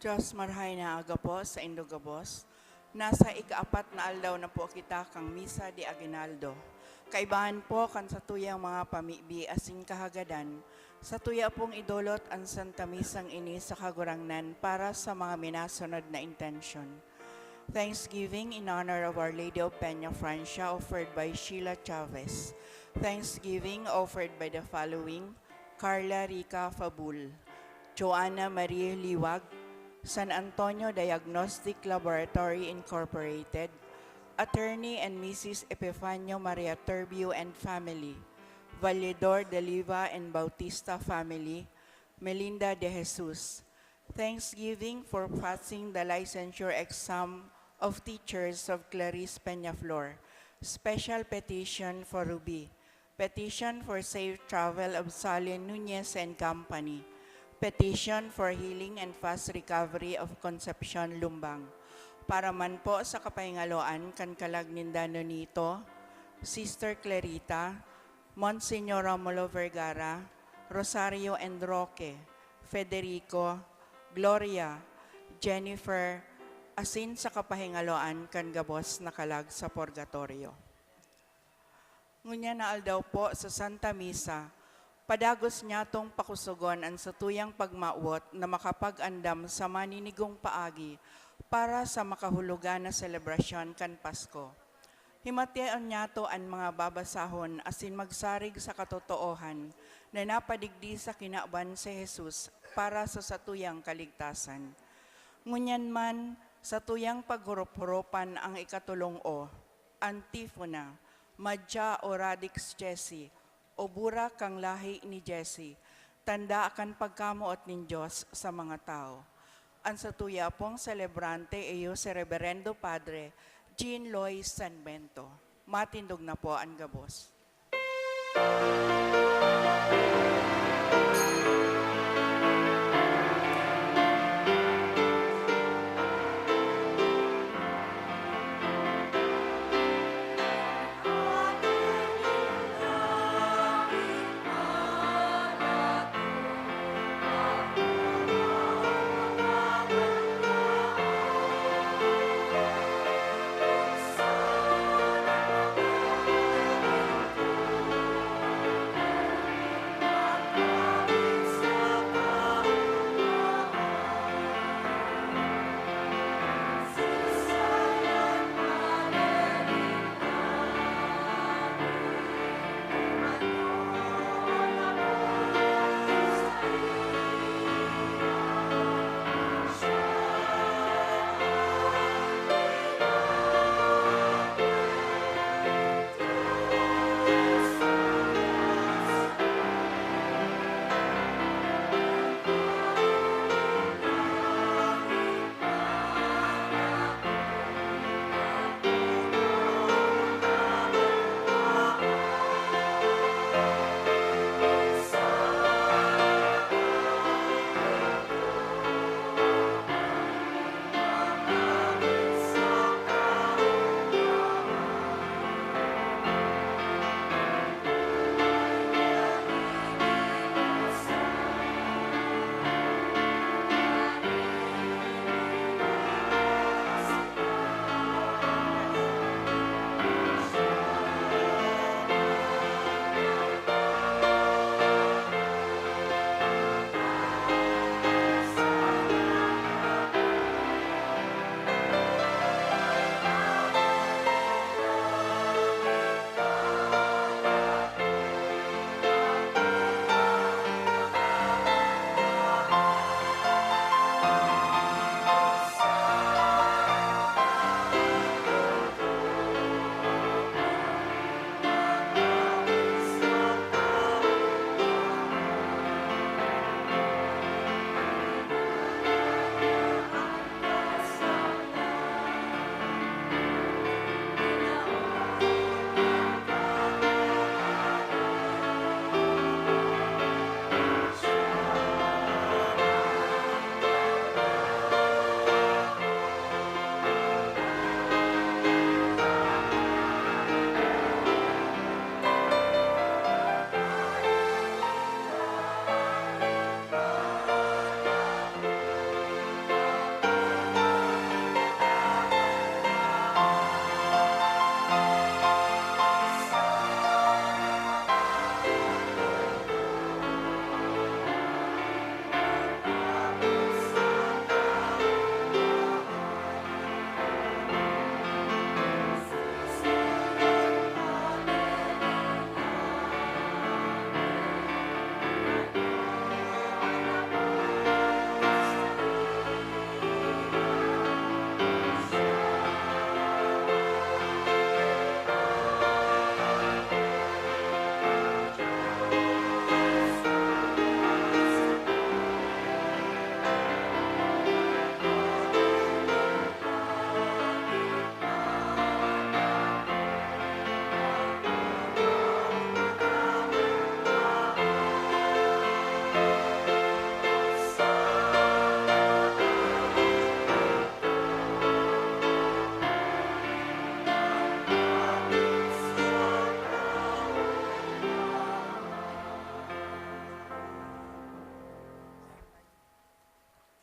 Diyos marhay na aga po sa Indogabos. Nasa ikaapat na aldaw na po kita kang Misa de Aguinaldo. Kaibahan po kan sa tuyang mga pamibi asin kahagadan, sa tuya pong idolot ang Santa Misang ini sa kagurangnan para sa mga minasunod na intention. Thanksgiving in honor of Our Lady of Peña Francia offered by Sheila Chavez. Thanksgiving offered by the following: Carla Rica Fabul, Joanna Marie Liwag, San Antonio Diagnostic Laboratory Incorporated, Attorney and Mrs. Epifanio Maria Turbio and family, Valedor de Liva and Bautista family, Melinda de Jesus. Thanksgiving for passing the licensure exam of teachers of Clarice Peñaflor. Special petition for Ruby. Petition for safe travel of Salin Nunez and Company. Petition for healing and fast recovery of Concepcion Lumbang. Para man po sa kapahingaloan kan kalagnindano nito, Sister Clarita, Monsignor Romulo Vergara, Rosario and Roque, Federico, Gloria, Jennifer, asin sa kapahingaloan kan gabos na kalag sa purgatorio. Ngunya na aldaw po sa Santa Misa, padagos niya tong pakusugon ang satuyang pagmawot na makapag-andam sa maninigong paagi para sa makahulugan na selebrasyon kan Pasko. Himateon niya to ang mga babasahon asin magsarig sa katotoohan na napadigdi sa kinaban si Jesus para sa satuyang kaligtasan. Ngunyan man, satuyang paghurup-hurupan ang ikatulong o, antifona, madya o radix Jesse, o bura kang lahi ni Jesse, tanda akan pagkamuot ng Diyos sa mga tao. Ang satuya pong celebrante iyo si Reverendo Padre Jean Loy Sanbento. Matindog na po ang gabos.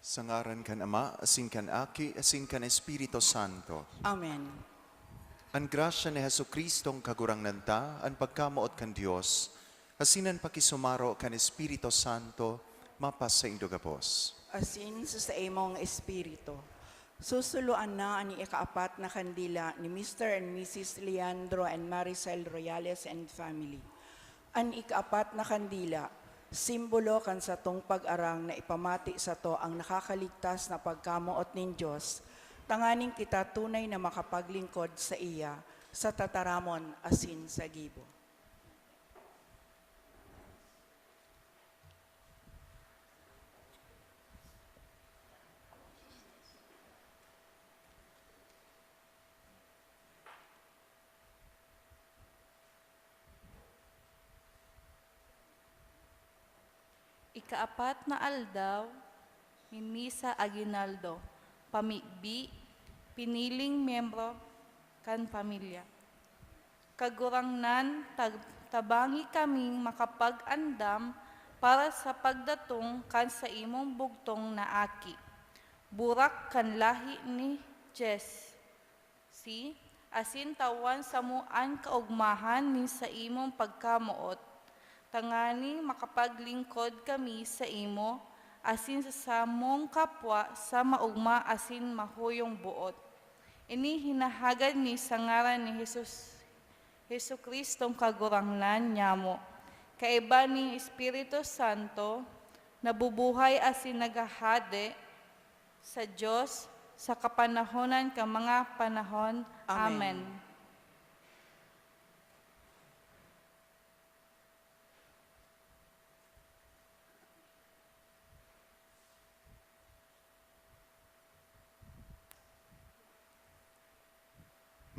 Sa ngaran kan Ama, asin kan Aki, asin kan Espiritu Santo. Amen. Ang grasya ni Jesucristong kagurangnan ta, ang pagkamuot kan Dios, asinan pakisumaro kan Espiritu Santo, mapas sa indogapos. Asin sa imong espiritu. Susuluan na ang ikaapat na kandila ni Mr. and Mrs. Leandro and Maricel Royales and family. Ang ikaapat na kandila, simbolo kan sa tong pag-arang na ipamati sa to ang nakakaligtas na pagkamuot nin Diyos, tanganing kita tunay na makapaglingkod sa iya, sa tataramon asin sa gibo. Ikaapat na aldaw ni Misa Aguinaldo, pamibi, piniling miyembro kan pamilya. Kagurangnan, tabangi kaming makapag-andam para sa pagdatong kan sa imong bugtong na aki. Burak kan lahi ni Jess. Asin tawan samuan kaugmahan ni sa imong pagkamuot. Tangani makapaglingkod kami sa imo, asin sa samong kapwa sa maugma asin mahuyong buot. Ini hinahagad ni sa ngaran ni Jesucristong kagurangnan nyamo. Kaiba ni Espiritu Santo, nabubuhay asin nagahade sa Diyos sa kapanahonan ka mga panahon. Amen.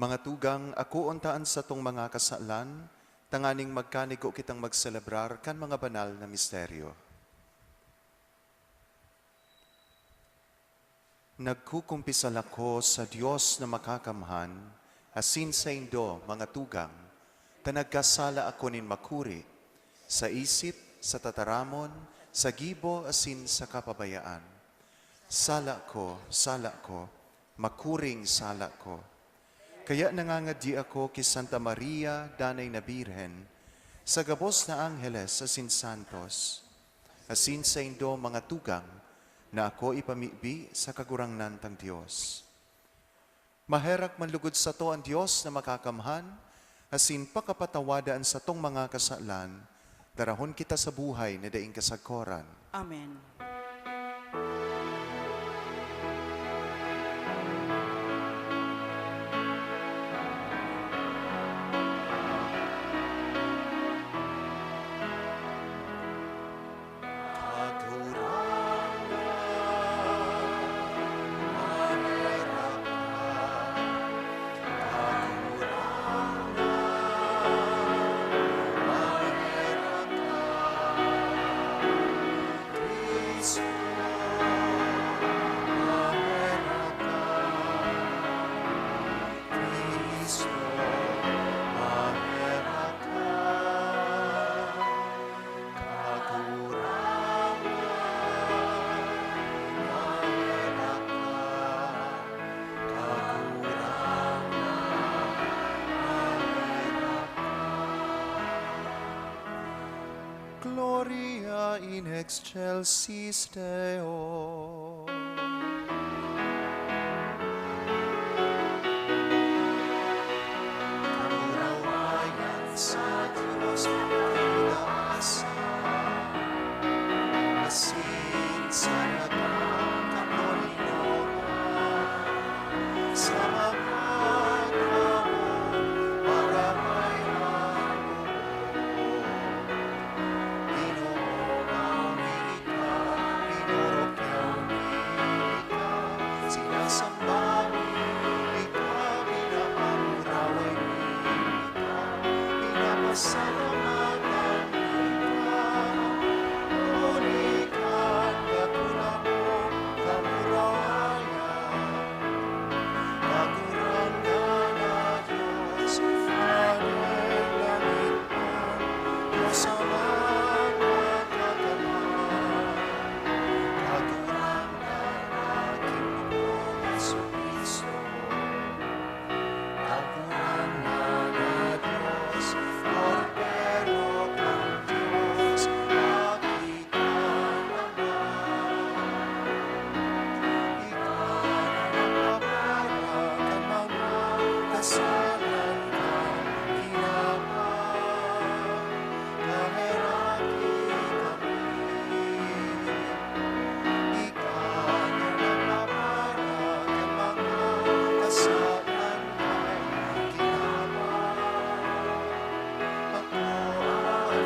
Mga tugang, ako untaan sa tong mga kasalan, tanganing magkanigo kitang magselebrar kan mga banal na misteryo. Nagkukumpisal ako sa Diyos na makakamhan, asin sa indo, mga tugang, tanagkasala ako nin makuri, sa isip, sa tataramon, sa gibo, asin sa kapabayaan. Sala ko, makuring sala ko. Kaya nangangadi ako kay Santa Maria, Danay na Birhen, sa gabos na Angeles asin Santos, asin sa indo mga tugang, na ako ipamibi sa kagurangnan tang Diyos. Maherak manlugod sa to ang Diyos na makakamhan, asin pakapatawadaan sa tong mga kasalan, darahon kita sa buhay na daing kasagkoran. Amen. Gloria in excelsis Deo. Kamurawayan sa Diyos pagkailasan, asin sa nagang kanolinoan, sa mga tao para may Pinoro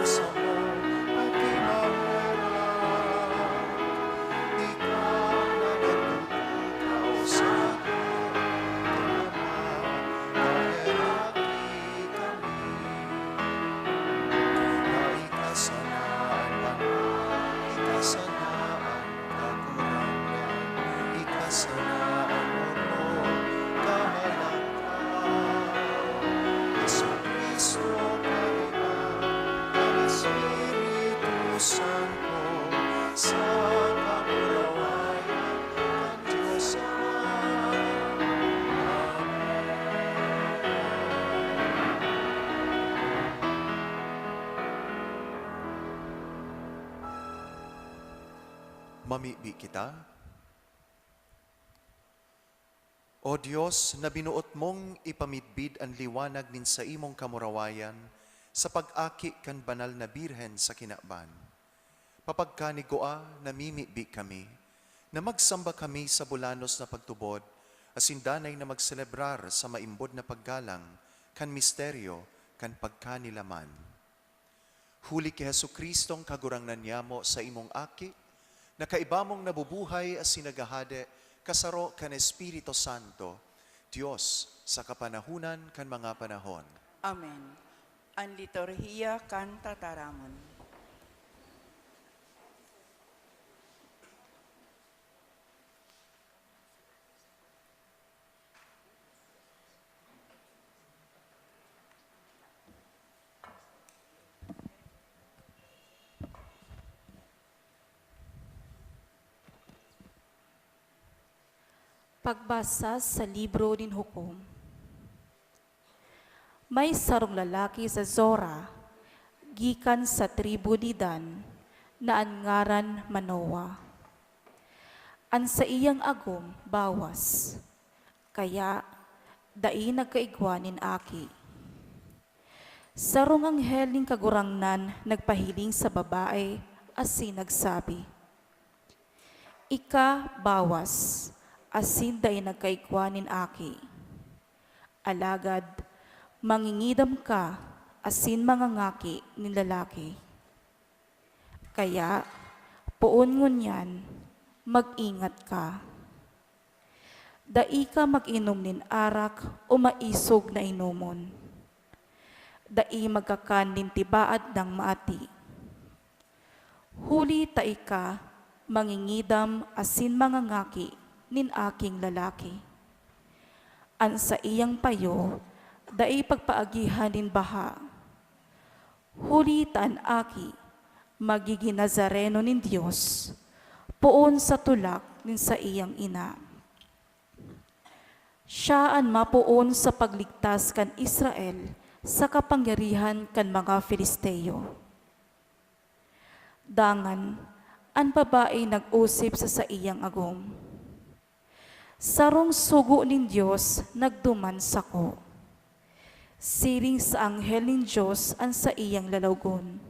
sa mo pagkimaharap. Ikaw na nagtutulaw sa akin, nahiraki kami. Na ikasanaan man, ikasanaan kakurangan, ikasanaan mo kahalangkan. Yesu Cristo kaiba, ang Espiritu Santo, sa kamurawayan ng Diyos Ama. Mamibi kita. O Diyos, na binuot mong ipamitbid ang liwanag nin sa imong kamurawayan sa pag-aki kan banal na birhen sa kinakban. Papagkanigoa na mimibi kami, na magsamba kami sa bulanos na pagtubod, asindanay na magselebrar sa maimbod na paggalang, kan misteryo, kan pagkanilaman. Huli ki Hesu Kristong kagurangnan niyamo sa imong aki, na kaibamong nabubuhay as sinagahade, kasaro kan Espiritu Santo, Diyos sa kapanahunan kan mga panahon. Amen. Ang liturhiya kan tataramon. Pagbasa sa libro ng Hukom. May sarong lalaki sa Zora, gikan sa tribu ni Dan, na ang ngaran Manoa. An sa iyang agom bawas, kaya dai nagkaigwanin aki. Sarong anghel ning kagurangnan nagpahiling sa babae, asin nagsabi, Ika bawas, asin day nagkaigwanin aki. Alagad, mangingidam ka, asin mangangaki ni lalaki. Kaya, puon ngunyan, mag-ingat ka. Dai ka mag-inom nin arak o maisog na inumon. Dai magkakan nin tibaad ng maati. Huli tai ka, mangingidam asin mangangaki nin aking lalaki. An sa iyang payo, dai pagpaagihan nin baha. Huli taan aki, magiging Nazareno nin Diyos, puon sa tulak nin sa iyang ina. Siya an mapuon sa pagligtas kan Israel sa kapangyarihan kan mga Filisteo. Dangan, an babae nag-usip sa iyang agom. Sarong sugo nin Diyos nagduman sako. Siring sa anghel nin Diyos an sa iyang lalawgon.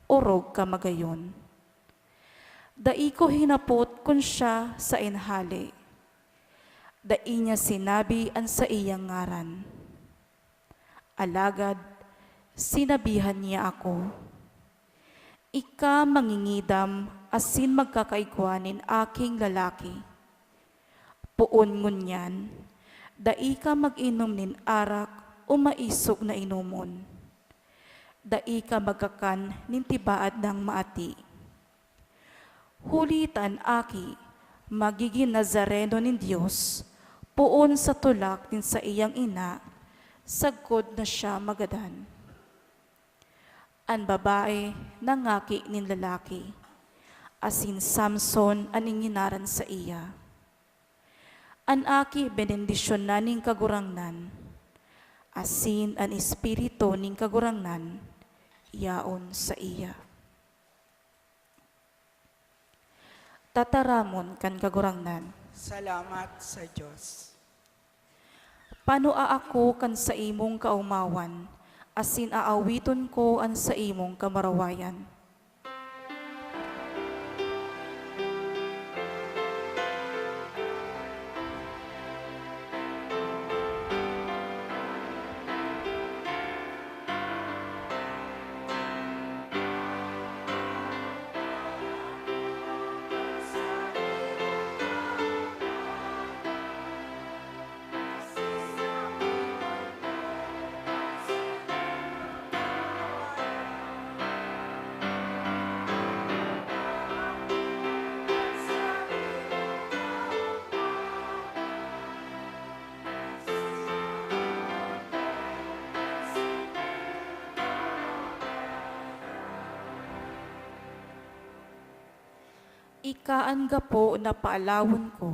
Orog ka magayon. Dai ko hinapot kun siya sa inhali. Dai niya sinabi an sa iyang ngaran. Alagad, sinabihan niya ako, Ika mangingidam asin magkakaigwanin aking lalaki. Puon ngunyan, dai ka mag-inom nin arak o maisog na inumon. Dai ka magkakan nin tibaad ng maati. Hulitan aki, magiging Nazareno nin Diyos, puon sa tulak nin sa iyang ina, sagkod na siya magadan. An babae nangaki nin lalaki, asin Samson aning nginaran sa iya. An aki benendisyon na ning kagurangnan, asin an espiritu ning kagurangnan, yaon sa iya. Tataramon kan kagurangnan. Salamat sa Diyos. Panua ako kan sa imong kaumawan, asin aawiton ko an sa imong kamarawayan. Ikaan gapo na paalawon ko,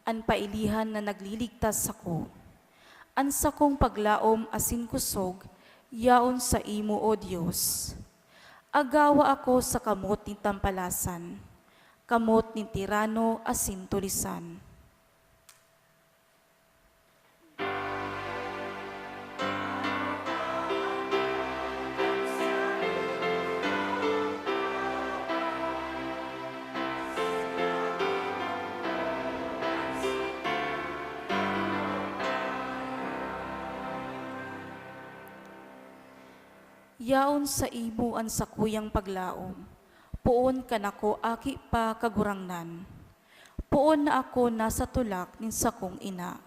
an pailihan na nagliligtas ako. An sakong paglaom asin kusog, yaon sa imo o Dios. Agawa ako sa kamot ni tampalasan, kamot ni tirano asin tulisan. Yaon sa imo ang sakuyang paglaom, puon kanako aki pa kagurangnan. Puon na ako nasa tulak nin sakong ina.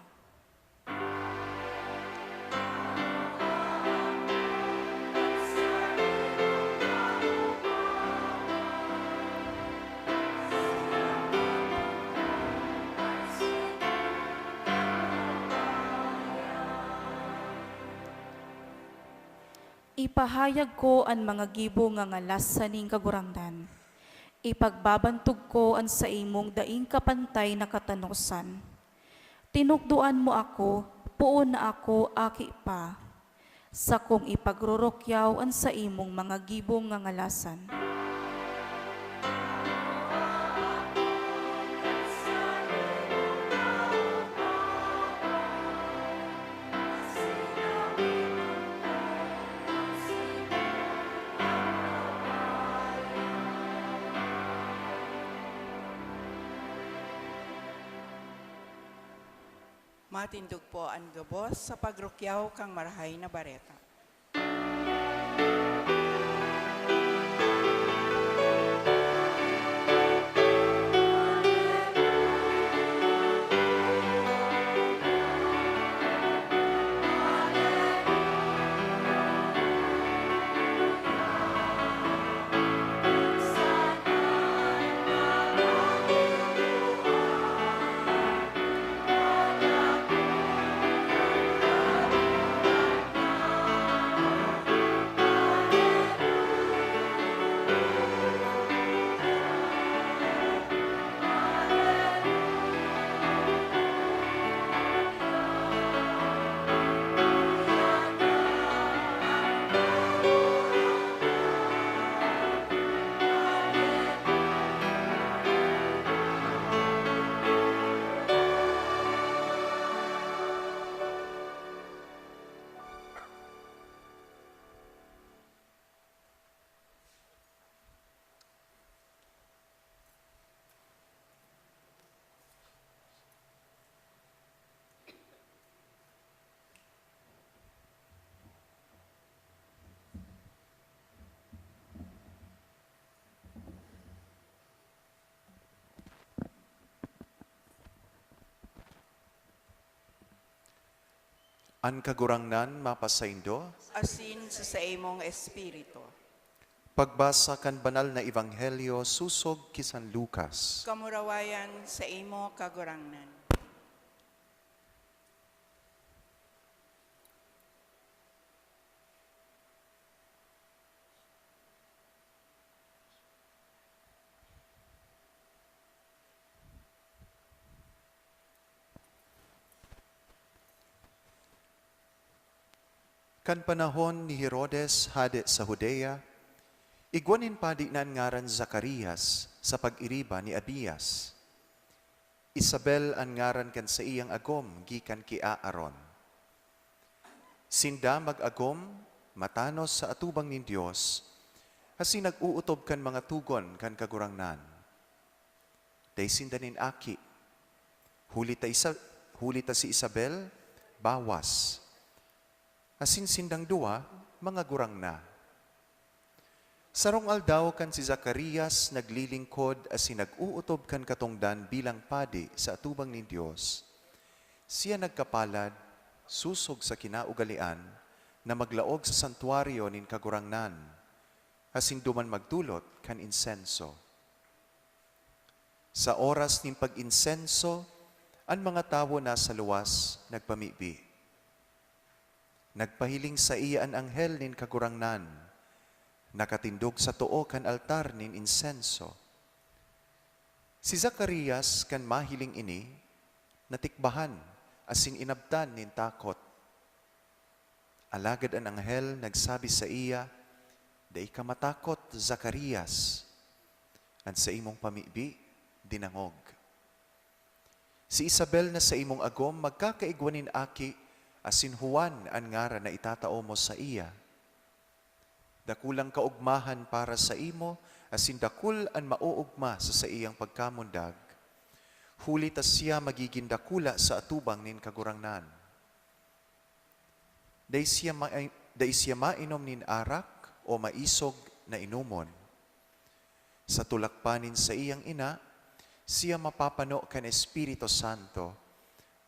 Ipahayag ko ang mga gibo nga ngalas sa ning kagurangnan. Ipagbabantog ko ang sa imong daing kapantay na katanosan. Tinukduan mo ako, puon na ako aki pa. Sa kong ipagrurokyaw ang sa imong mga gibo nga ngalasan. Matindog po ang gabos sa pagrukyaw kang marahay na bareta. An kagurangnan mapasaindo, Asin sa imong espiritu. pagbasa kan banal na ebanghelyo susog kisan Lucas. Kamurawayan sa imo kagurangnan. Kan panahon ni Herodes hade sa Judea, igwanin padi na ngaran Zacarias sa pag-iriba ni Abias. Isabel ang ngaran kan sa iyang agom gikan ki Aaron. Sinda mag-agom matanos sa atubang ni Dios, hasi nag-uutob kan mga tugon kan kagurangnan. Day sinda nin aki, hulita si Isabel, bawas. Asin sindang dua, mga gurang na. Sarong aldaw kan si Zacarias naglilingkod asin nag-uutob kan katongdan bilang padi sa atubang ni Dios. Siya nagkapalad, susog sa kinaugalian, na maglaog sa santuaryo nin kagurangnan, asin duman magdulot kan insenso. Sa oras nin pag-insenso, ang mga tawo na sa luwas nagpamibi. Nagpahiling sa iya an anghel nin kagurangnan, nakatindog sa tuo kan altar nin insenso. Si Zacarias kan mahiling ini, natikbahan, asin inabtan nin takot. Alagad ang anghel nagsabi sa iya, "Dai ka matakot, Zacarias, at sa imong pamibi, dinangog. Si Isabel na sa imong agom, magkakaigwanin aki, asin Juan ang ngara na itatao mo sa iya. Dakulang kaugmahan para sa imo, asin dakul ang mauugma sa iyang pagkamundag. Huli ta siya magiging dakula sa atubang nin kagurangnan. Day siya mainom nin arak o maisog na inumon. Sa tulakpanin sa iyang ina, siya mapapano kan Espiritu Santo,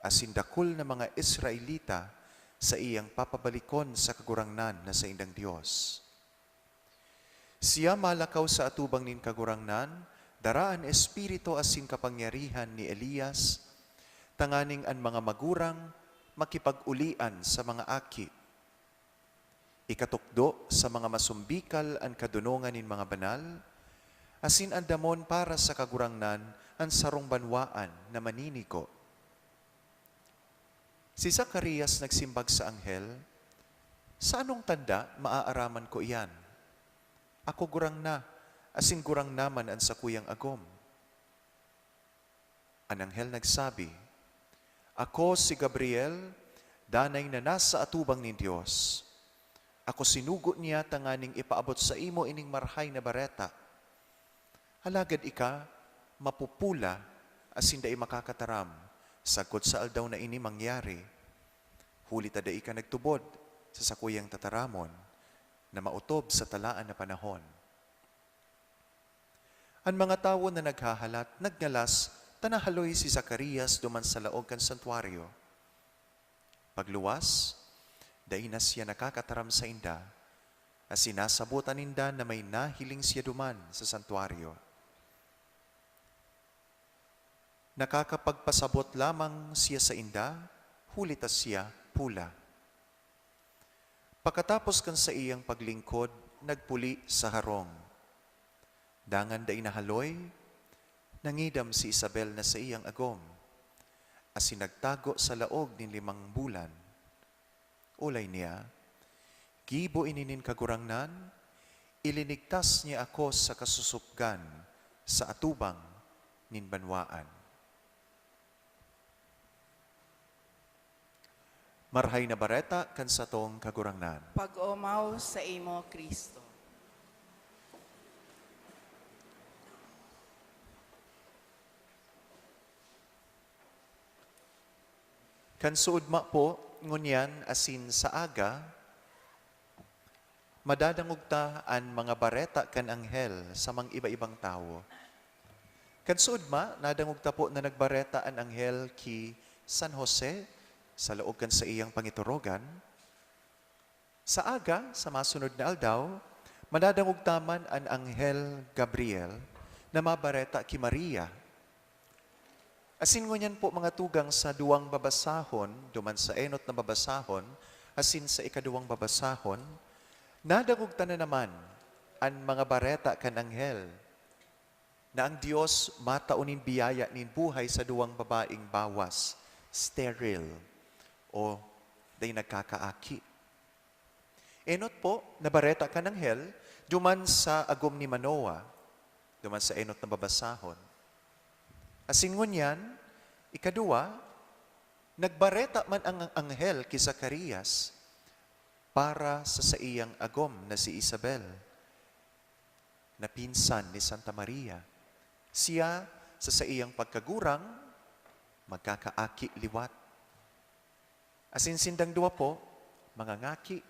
asin dakul na mga Israelita sa iyang papabalikon sa kagurangnan na sa indang Diyos. Siya malakaw sa atubang nin kagurangnan, daraan Espiritu asin kapangyarihan ni Elias, tanganing ang mga magurang makipag-ulian sa mga aki. Ikatukdo sa mga masumbikal ang kadunungan nin mga banal, asin andamon para sa kagurangnan ang sarong banwaan na maniniko. Si Zacarias nagsimbag sa anghel, "Sa anong tanda maaaraman ko iyan? Ako gurang na, asin gurang naman ang sakuyang agom." Ang anghel nagsabi, "Ako si Gabriel, danay na nasa atubang ni Diyos. Ako sinugo niya tanganing ipaabot sa imo ining marhay na bareta. Halagad ika, mapupula, asin da'i makakataram, sagkot sa aldaw na ini mangyari. Huli ta da'i ka nagtubod sa sakuyang tataramon, na mautob sa talaan na panahon." Ang mga tawo na naghahalat, nagngalas, tanahaloy si Zacarias duman sa laog kan santuario. Pagluwas, da'i na siya nakakataram sa inda, as sinasabutan ninda na may nahiling siya duman sa santuario. Nakakapagpasabot lamang siya sa inda, hulitas siya pula. Pagkatapos kan sa iyang paglingkod, nagpuli sa harong. Dangan da'i nahaloy, nangidam si Isabel na sa iyang agom, as sinagtago sa laog ni 5 bulan. Ulay niya, "Gibo ininin kagurangnan, ilinigtas niya ako sa kasusupgan sa atubang nin banwaan." Marhay na bareta kan satong kagurangnan. Pag-umaw sa imo, Kristo. Kan suudma po, ngunyan asin sa aga, madadangugta ang mga bareta kan anghel sa mga iba-ibang tao. Kan suudma, nadangugta po na nagbareta ang anghel ki San Jose, sa laog kan sa iyang pangiturogan. Sa aga, sa masunod na aldaw, madadangugtaman ang anghel Gabriel na mabareta ki Maria. Asin ngunyan po mga tugang sa duwang babasahon, duman sa enot na babasahon, asin sa ikaduwang babasahon, nadangugta na naman ang mga bareta kan anghel na ang Diyos mataunin biyaya nin buhay sa duwang babaeng bawas, sterile, o day nagkakaaki. Enot po, nabareta kan anghel, duman sa agom ni Manoah, duman sa enot na babasahon. Asin ngunyan, ikaduwa, nagbareta man ang anghel ki Zacarias para sa iyang agom na si Isabel, na pinsan ni Santa Maria. Siya sa iyang pagkagurang, magkakaaki liwat. Asin sindang duwa po, mga ngaki,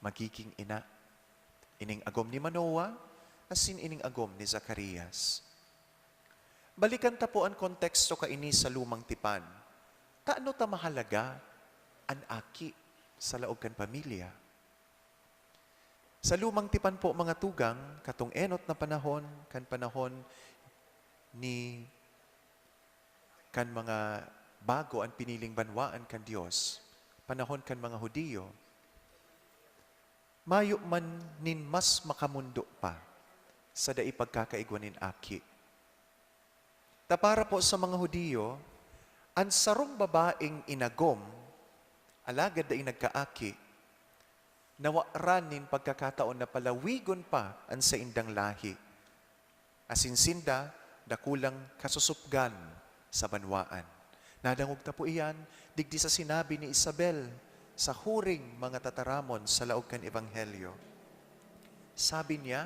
magiging ina. Ining agom ni Manoah, asin ining agom ni Zacarias. Balikan ta po ang konteksto kaini sa lumang tipan. Taano ta mahalaga ang aki sa laog kan pamilya? Sa lumang tipan po mga tugang, katong enot na panahon, kan panahon ni kan mga bago ang piniling banwaan kan Diyos, panahon kan mga Hudiyo, mayo man nin mas makamundo pa sa dai pagkakaigwanin aki. Ta para po sa mga Hudiyo, ang sarong babaeng inagom, alagad na nagkaaki, nawaran nin pagkakataon na palawigon pa ang sa indang lahi. Asinsinda, dakulang kasusupgan sa banwaan. Nadangog ta po iyan, digdi sa sinabi ni Isabel sa huring mga tataramon sa laog kan Ebanghelyo. Sabi niya,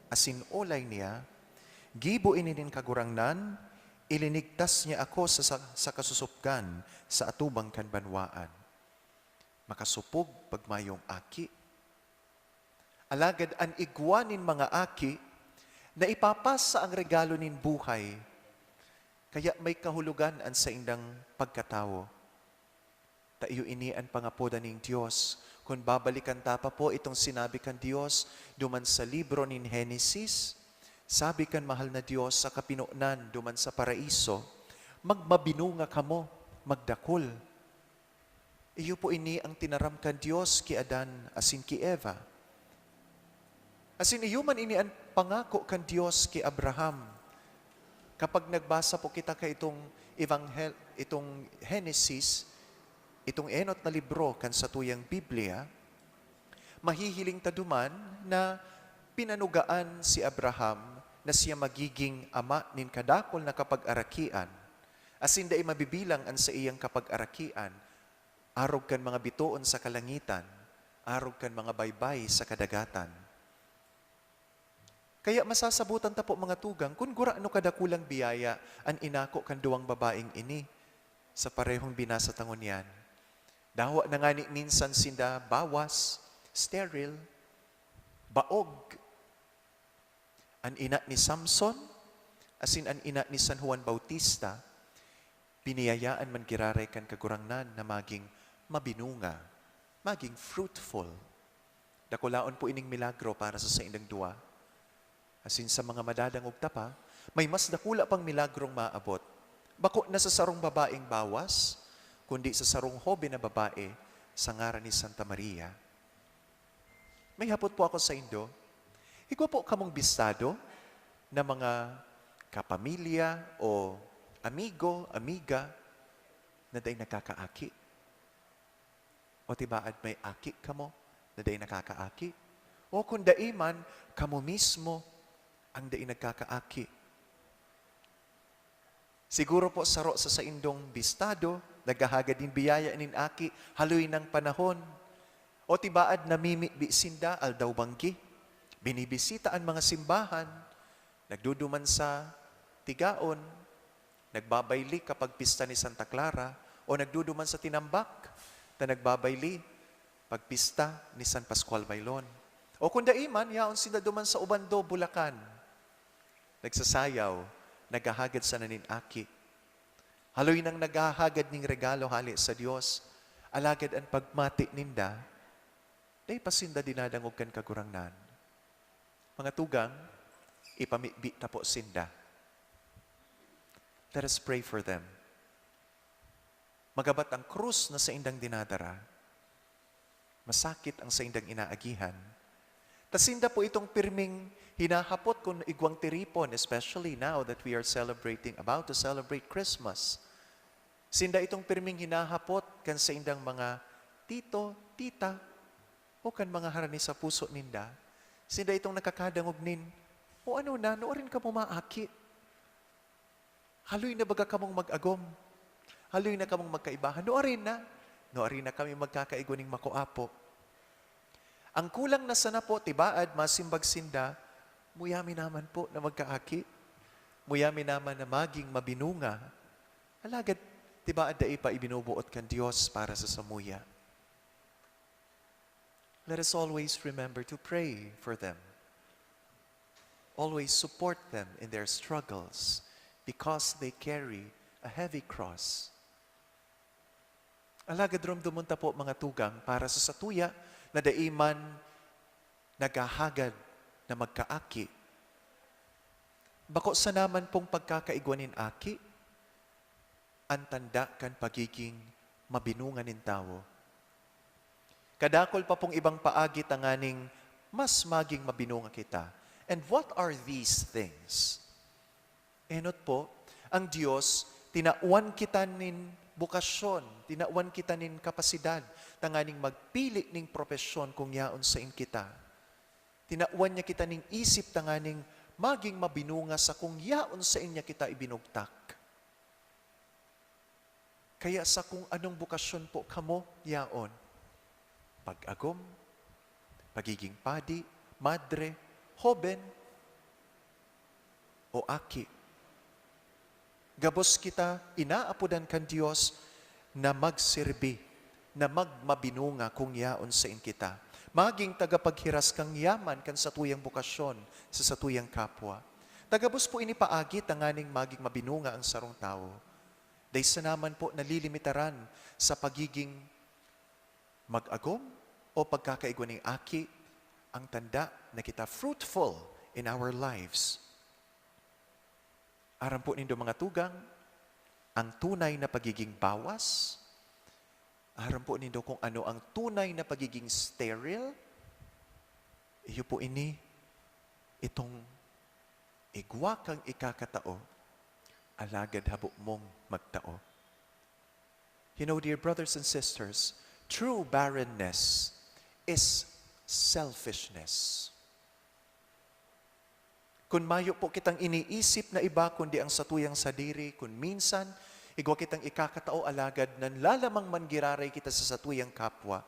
asinolay niya, gibo ininin kagurangnan, ilinigtas niya ako sa kasusupgan sa atubang kan banwaan. Makasupog pagmayong aki. Alagad an igwanin mga aki, na ipapasa ang regalo nin buhay, kaya may kahulugan an sa indang pagkatawo. Tayo inian pangapoda ning Diyos, kung babalikan tapa po itong sinabi kan Diyos, duman sa libro nin Henesis, sabi kan mahal na Diyos sa kapinunan duman sa paraiso, magmabinunga kamo, magdakol. Iyo po ini ang tinaram kan Diyos ki Adan asin ki Eva. Asin iyo man ini ang pangako kan Diyos ki Abraham. Kapag nagbasa po kita kay itong Henesis, itong enot na libro kan sa tuyang Biblia, mahihiling taduman na pinanugaan si Abraham na siya magiging ama nin kadakol na kapag-arakian. Asin dai mabibilang an sa iyang kapag-arakian, arog kan mga bituon sa kalangitan, arog kan mga baybay sa kadagatan. Kaya masasabutan ta po mga tugang, kung gura ano kadakulang biyaya an inako kan duwang babaeng ini sa parehong binasa tangon yan. Dawa na nga ni minsan sinda bawas, sterile, baog. An ina ni Samson, asin an ina ni San Juan Bautista, piniyayaan man giraray kan kagurangnan na maging mabinunga, maging fruitful. Dakulaon po ining milagro para sa indang dua. Asin sa mga madadangog tapa, may mas dakula pang milagrong maabot. Bako na sa sarong babaeng bawas, kundi sa sarong hobe na babae sa ngaran ni Santa Maria. May hapot po ako sa Indo. Ikaw po kamong bistado na mga kapamilya o amigo, amiga na day nakakaaki. O tibaad may aki kamo na day nakakaaki. O kung daiman, kamo mismo ang day nagkakaaki. Siguro po saro sa indong bistado, naghahagad din biyaya nin aki, haloy ng panahon. O tibaad namimibi sinda aldaw banggi, binibisita ang mga simbahan, nagduduman sa tigaon, nagbabayli kapag pista ni Santa Clara, o nagduduman sa tinambak, na nagbabayli pag pista ni San Pascual Bailon. O kung daiman, yaon sila duman sa Ubando, Bulacan, nagsasayaw, naghahagad sa nanin aki. Haloy nang naghahagad ning regalo hali sa Dios, alagad ang pagmati ninda, day pasinda dinadangog kan kagurangnan. Mga tugang, ipamibi na po sinda. Let us pray for them. Magabat ang krus na sa indang dinadara, masakit ang sa indang inaagihan. Tasinda po itong pirming hinahapot kung igwang tiripon, especially now that we are about to celebrate Christmas. Sinda itong pirming hinahapot kan sa indang mga tito, tita, o kan mga harani sa puso ninda. Sinda itong nakakadangog nin, o ano na, noorin ka mo maaki. Haloy na baga kamong mag-agom. Haloy na kamong magkaibahan. Noorin na kami magkakaiguning makuapo. Ang kulang na sana po, tibaad, masimbag sinda, muyami naman po na magkaaki. Muyami naman na maging mabinunga. Alagad, tibaad da ipa ibinubuot kan Diyos para sa samuya. Let us always remember to pray for them. Always support them in their struggles because they carry a heavy cross. Alagad rumdumunta po mga tugang para sa satuya na daiman naghahagad na magkaaki. Bako sa naman pong pagkakaigwanin aki, ang tanda kan pagiging mabinungan nin tao. Kadakol pa pong ibang paagi tanganing mas maging mabinunga kita. And what are these things? Enot po, Ang Diyos, tinauan kita nin bukasyon, tinauan kita nin kapasidad, tanganing magpili ning propesyon kung yaon sa in kita. Tinauan niya kita ning isip tanganing maging mabinunga sa kung yaon sa inya kita ibinugtak. Kaya sa kung anong bukasyon po kamo yaon, pag-agom, pagiging padi, madre, hoben, o aki. Gabos kita, inaapudan kan Diyos na magsirbi, na magmabinunga kung yaon sa in kita. Maging tagapaghiras kang yaman kan sa tuyang bukasyon, sa satuyang kapwa. Tagabos po inipaagi tanganing maging mabinunga ang sarong tao. Dahil sa naman po nalilimitaran sa pagiging mag-agom o pagkakaigwa ng aki, ang tanda na kita fruitful in our lives. Aram po nindo mga tugang, ang tunay na pagiging bawas. Aram po nindo kung ano ang tunay na pagiging sterile. Iyo po itong igwa kang ikakatao, alagad habo mong magtao. You know, dear brothers and sisters, true barrenness is selfishness. Kung mayo po kitang iniisip na iba kundi ang satuyang sadiri, kung minsan, igwa kitang ikakatao alagad nan lalamang mangiraray kita sa satuyang kapwa,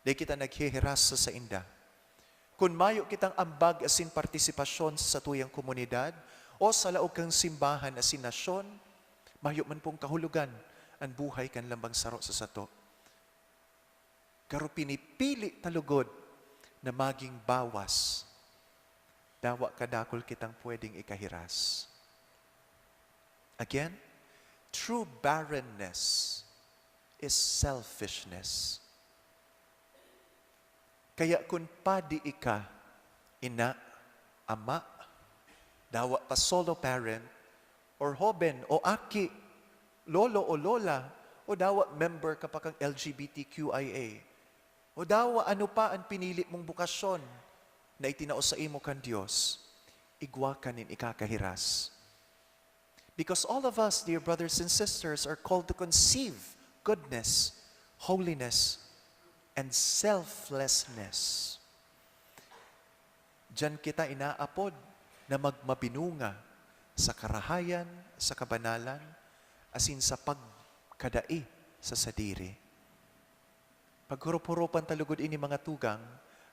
di kita naghihiras sa inda. Kung mayo kitang ambag asin partisipasyon sa satuyang komunidad, o sa laog kang simbahan asin nasyon, mayo man pong kahulugan ang buhay kan lambang saro sa sato. Karo pinipili talugod na maging bawas, dawa kadakol kitang pwedeng ikahiras. Again, true barrenness is selfishness. Kaya kung padi ika, ina, ama, dawa pa solo parent, or hoben, o aki, lolo o lola, o dawa member ka pa kang LGBTQIA, o dawa ano pa ang pinili mong bukasyon, na itinao sa imo kan Diyos, igwa kanin ikakahiras. Because all of us, dear brothers and sisters, are called to conceive goodness, holiness, and selflessness. Diyan kita inaapod na magmabinunga sa karahayan, sa kabanalan, asin sa pagkadai sa sadiri. Paghurup-hurupan talugod ini mga tugang,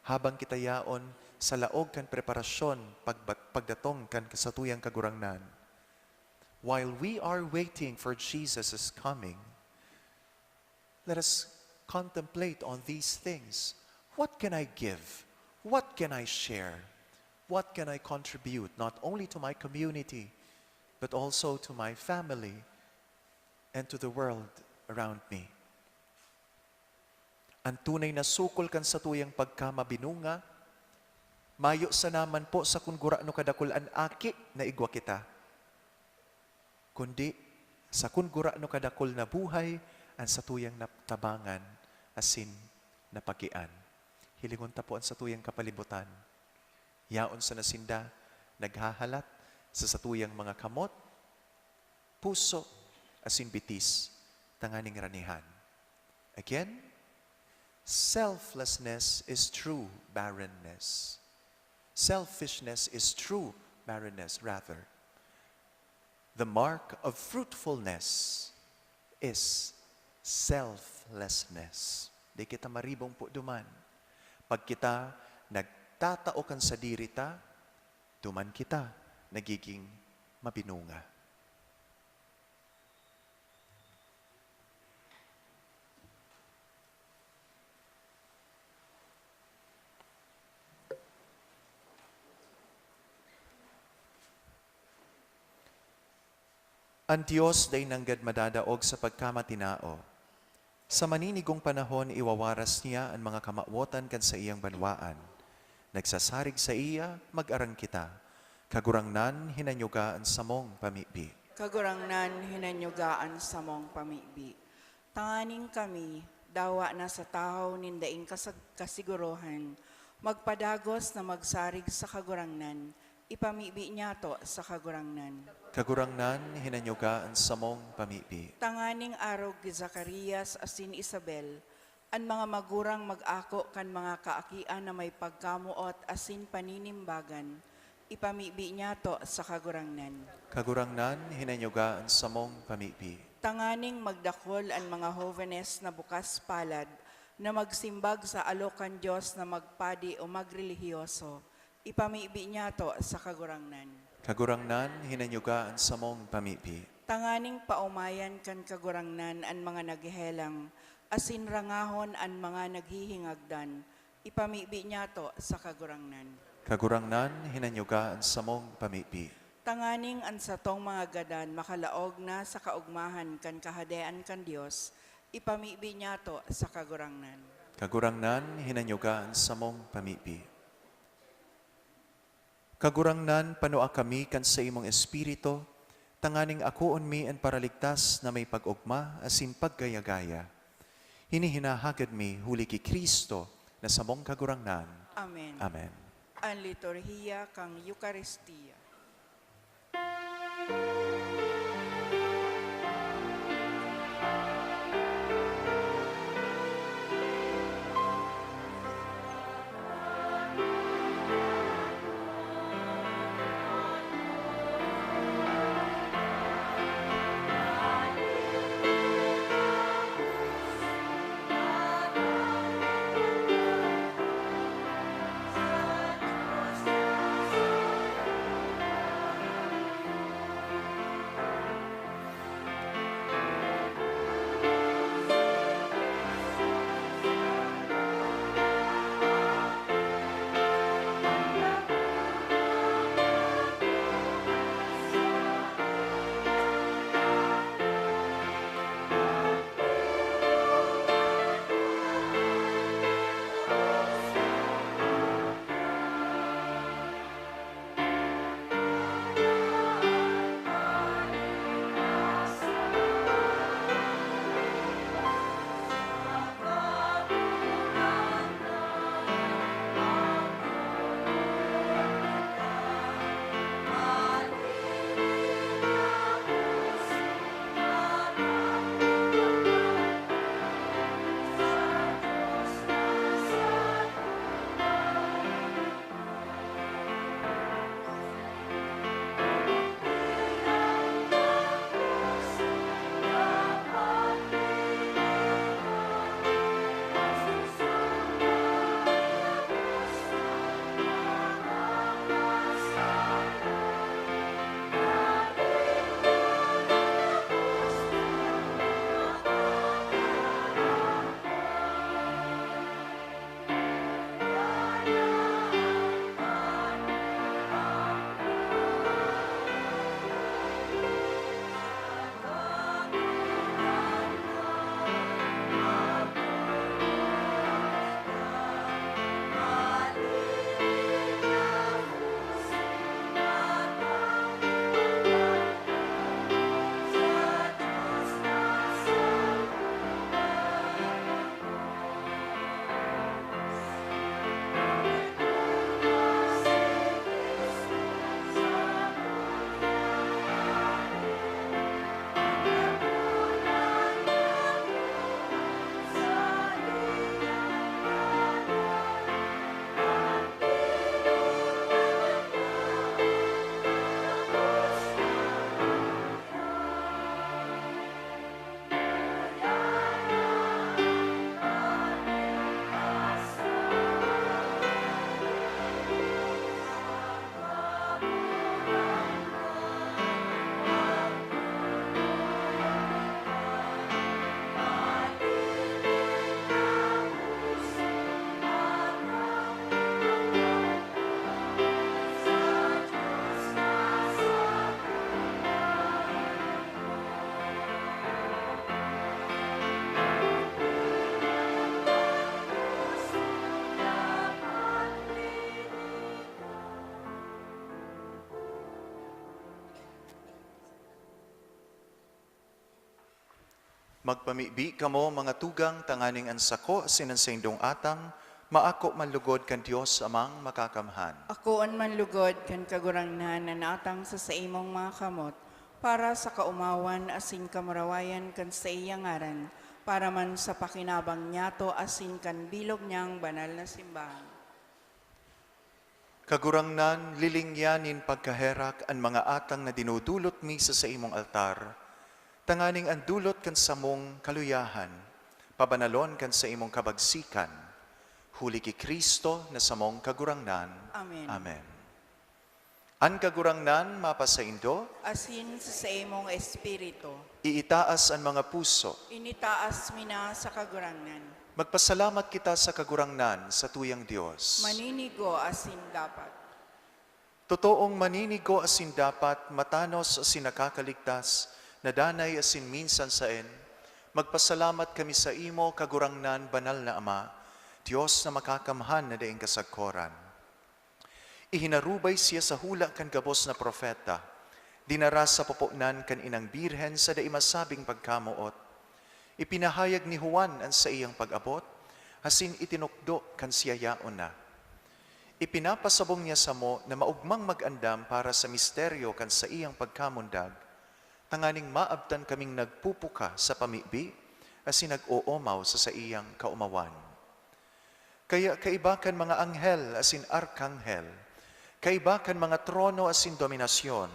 habang kita yaon sa laog kan preparasyon pagdatong kan kasatuyang kagurangnan. While we are waiting for Jesus' coming, let us contemplate on these things. What can I give? What can I share? What can I contribute not only to my community, but also to my family and to the world around me? Ang tunay na sukol kan sa tuyang pagkamabinunga, mayo sa naman po sa kungura no kadakulan aki na igwa kita. Kundi sa kungura no kadakul na buhay, ang sa tuyang natabangan, asin napagian. Hilingon ta po ang sa tuyang kapalibutan. Yaon sa nasinda, naghahalat sa satuyang mga kamot, puso, asin bitis, tanganing ranihan. Again, selflessness is true barrenness. Selfishness is true barrenness, rather. The mark of fruitfulness is selflessness. Di kita maribong po duman. Pag kita nagtatao kan sa dirita, duman kita nagiging mabinunga. Ang Diyos day nanggad madadaog sa pagkamatinao. Sa maninigong panahon, iwawaras niya ang mga kamawotan kan sa iyang banwaan. Nagsasarig sa iya, mag-arang kita. Kagurangnan, hinanyugaan sa mong pamibi. Kagurangnan, hinanyugaan sa mong pamibi. Tanganing kami, dawa na sa tao nindaing kasiguruhan, magpadagos na magsarig sa kagurangnan, ipamibi niya to sa kagurangnan. Kagurangnan, hinanyugaan sa mong pamipi. Tanganing araw gi Zacarias asin Isabel, an mga magurang mag-ako kan mga kaakian na may pagkamuot asin paninimbagan, ipamibi niya to sa kagurangnan. Kagurangnan, hinanyugaan sa mong pamipi. Tanganing magdakol ang mga jóvenes na bukas palad, na magsimbag sa alokan Diyos na magpadi o magrelihiyoso, ipamibi niya to sa kagurangnan. Kagurangnan, hinanyugaan sa mong pamipi. Tanganing paumayan kan kagurangnan an mga naghelang, asin rangahon an mga naghihingagdan, ipamibi niya to sa kagurangnan. Kagurangnan, hinanyugaan sa mong pamipi. Tanganing an satong mga gadan makalaog na sa kaugmahan kan kahadean kan Dios, ipamibi niya to sa kagurangnan. Kagurangnan, hinanyugaan sa mong pamipi. Kagurangnan, panua kami kan sa imong espiritu, tanganing akoon mi ang paraligtas na may pag-ugma asin paggaya-gaya. Hinihinahagad mi huli ki Kristo na sa mong kagurangnan. Amen. Amen. Ang liturhiya kang Eucharistia. Magpamibi kamo mga tugang tanganing ansako sinan sa indong atang, Maako manlugod kan Dios amang makakamhan. Ako an manlugod kan kagurangnan na natang sa imong mga kamot, para sa kaumawan asin kamarawayan kan sa iyang ngaran, para man sa pakinabang niyato asin kan bilog niyang banal na simbahan. Kagurangnan, lilingyanin pagkaherak ang mga atang na dinudulot mi sa imong altar, tanganing ang dulot kan samong kaluyahan, pabanalon kan sa imong kabagsikan, huli ki Kristo na samong kagurangnan. Amen. Amen. An kagurangnan mapasaindo, Asin sa imong espiritu, iitaas ang mga puso. initaas mina sa kagurangnan. Magpasalamat kita sa kagurangnan sa tuyang Diyos. Maninigo asin dapat. Totoong maninigo asin dapat, matanos asin nakakaligtas, nadanay asin minsan saen. Magpasalamat kami sa imo, kagurangnan, banal na Ama, Diyos na makakamhan na daing kasagkoran. Ihinarubay siya sa hula kan gabos na propeta, dinaras sa popoknan kan inang birhen sa daimasabing pagkamuot. Ipinahayag ni Juan ang sa iyang pag-abot, hasin itinukdo kan siya yaon na. Ipinapasabong niya sa mo na maugmang mag-andam para sa misteryo kan sa iyang pagkamundag, tanganing maabtan kaming nagpupuka sa pamibi, asin nag-oomaw sa iyang kaumawan. Kaya kaibakan mga anghel asin arkanghel, kaibakan mga trono asin dominasyon,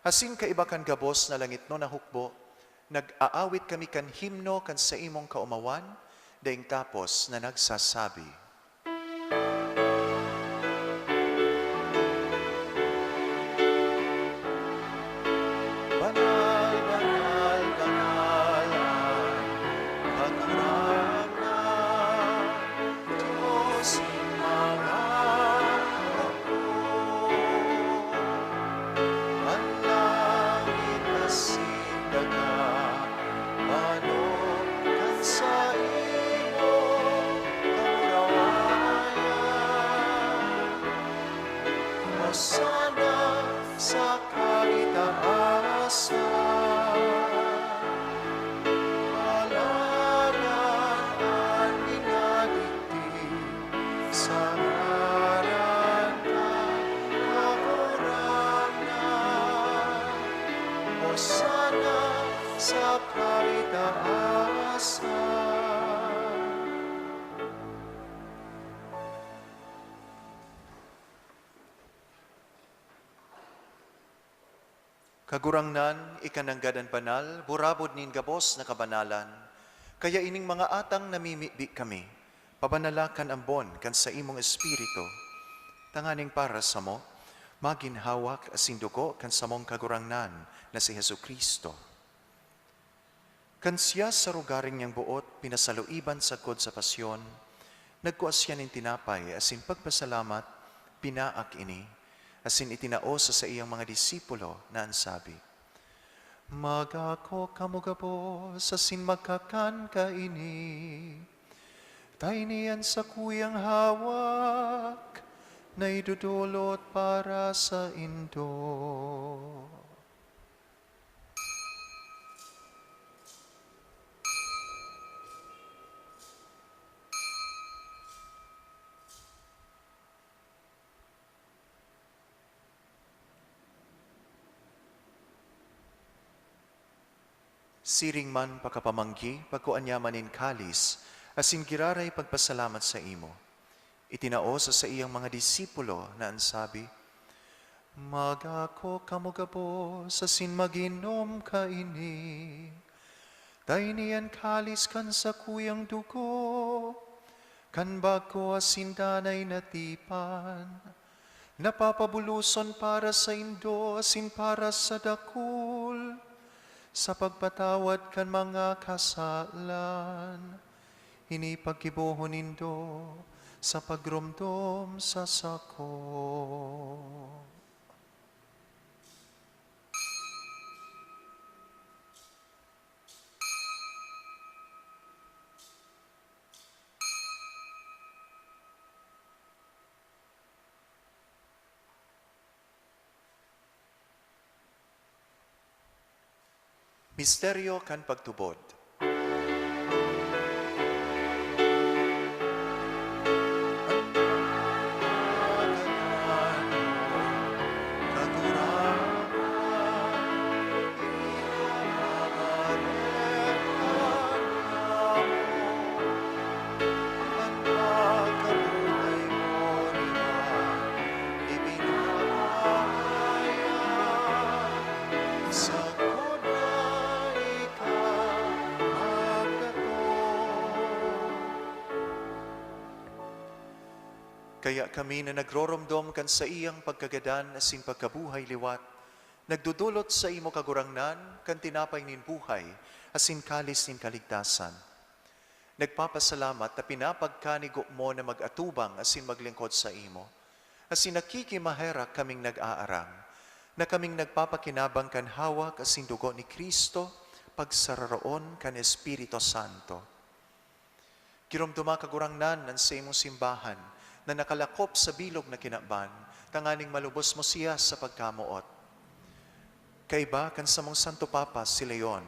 asin kaibakan gabos na langit no na hukbo, nag-aawit kami kan himno kan sa imong kaumawan, daing tapos na nagsasabi. Banal, banal, banal, ang kagurangnan, Diyos mga ako. Ang langit asin daga, manong kan sa imo kamurawayan. Hosana sa kaitaasan, palanan ang dinadigdig, sa ngaran ka kagurangnan. Hosana sa kaitaasan. Kagurangnan, ikananggadan banal, burabod nin gabos na kabanalan, kaya ining mga atang namimibi kami, pabanalakan ang bon kan sa imong espiritu, tanganing para sa mo, maginhawak asin dugo kan sa mong kagurangnan na si Hesu Kristo. Kan siya sa rugaring niyang buot, pinasaluiban sa kod sa pasyon, nagkuas siya nin tinapay, asin pagpasalamat, pinaak ini, asin itinaos sa iyang mga disipulo na ansabi, magako kamugabos, asin magkakan ka ini, tainian sa kuyang hawak, na idudulot para sa indo. Siring man pakapamanggi, pagkuanyamanin kalis, asin giraray pagpasalamat sa imo. Itinaos sa iyang mga disipulo na ansabi, magako kamugabos, asin maginom ka ini. Tainian kalis kan sa kuyang dugo, kan bago asin danay natipan. Napapabuluson para sa indo, asin para sa dakul, sa pagpatawad kan mga kasalan, hinipagkibuhon nindo sa pagrumdom sa sako. Misteryo kan pagtubod. Kaya kami na nagroromdom kan sa iyang pagkagadan asin pagkabuhay liwat, nagdudulot sa imo kagurangnan kan tinapay nin buhay asin kalis nin kaligtasan. Nagpapasalamat na pinapagkanigo mo na mag-atubang asin maglingkod sa imo. Asin nakikimaherak kaming nag-aarang, na kaming nagpapakinabang kan hawak asin dugo ni Kristo, pagsararoon kan Espiritu Santo. Kiromduma kagurangnan ng sa imong simbahan, na nakalakop sa bilog na kinaban, tanganing malubos mo siya sa pagkamuot. Kaiba kan sa mong Santo Papa si Leon,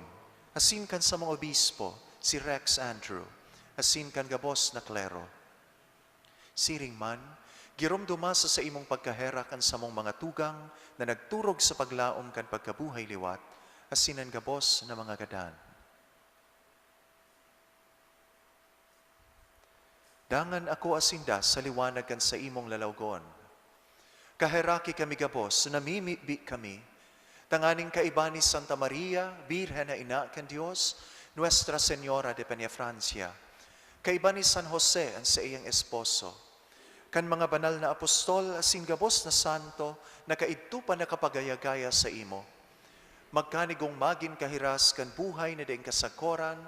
asin kan sa mong obispo si Rex Andrew, asin kan gabos na klero. Siring man, giromduma sa imong pagkaherakan sa mong mga tugang na nagturog sa paglaom kan pagkabuhay liwat, asin ang gabos na mga gadan. Dangan ako asinda sa liwanag kan sa imong lalawgon. Kaheraki kami gabos, namimibi kami, tanganing kaiba ni Santa Maria, Birhen na Ina kan Diyos, Nuestra Señora de Peñafrancia, kaiba ni San Jose ang sa iyang esposo, kan mga banal na apostol asin gabos na santo, na kaidto pa nakapagayagaya sa imo. Magkanigong magin kahiras kan buhay na daing kasakoran,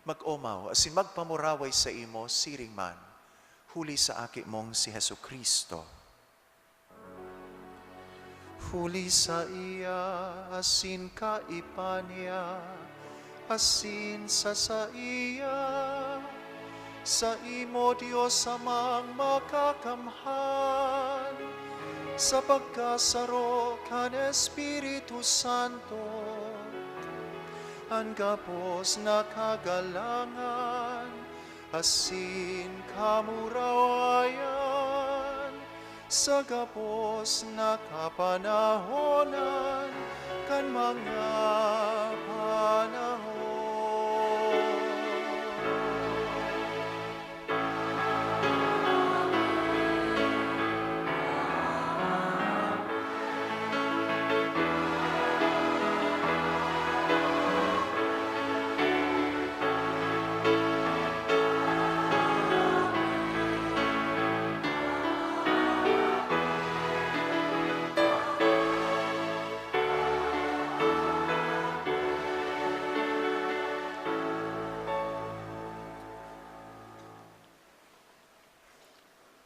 mag-omaw asin magpamuraway sa imo siring man, huli sa aki mong si Hesu Kristo. Huli sa iya asin kaipanya, asin sa iya, sa imo Diyos amang makakamhan, sa pagkasaro kan Espiritu Santo, ang gapos na kagalangan, asin kamurawayan, sa gapos na kapanahonan, kan mga panahon.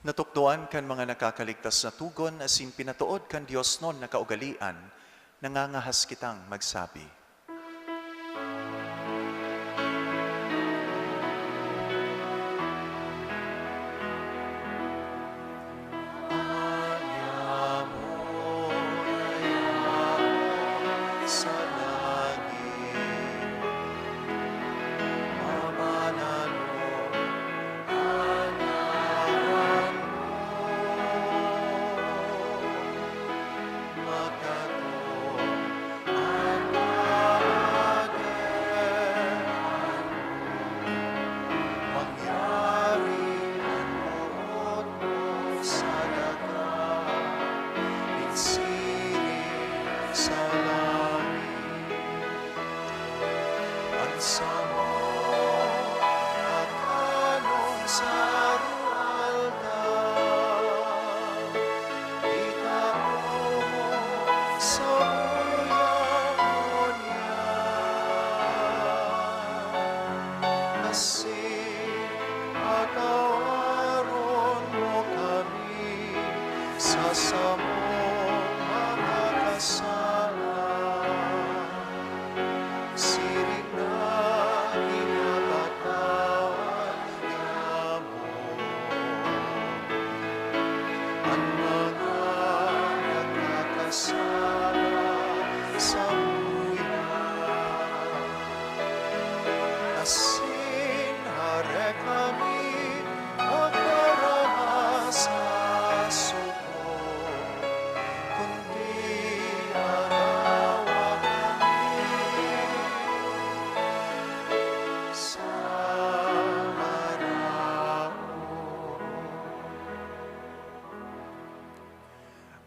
Natukduan kan mga nakakaligtas na tugon, asin pinatuod kan Diyos non na kaugalian, nangangahas kitang magsabi.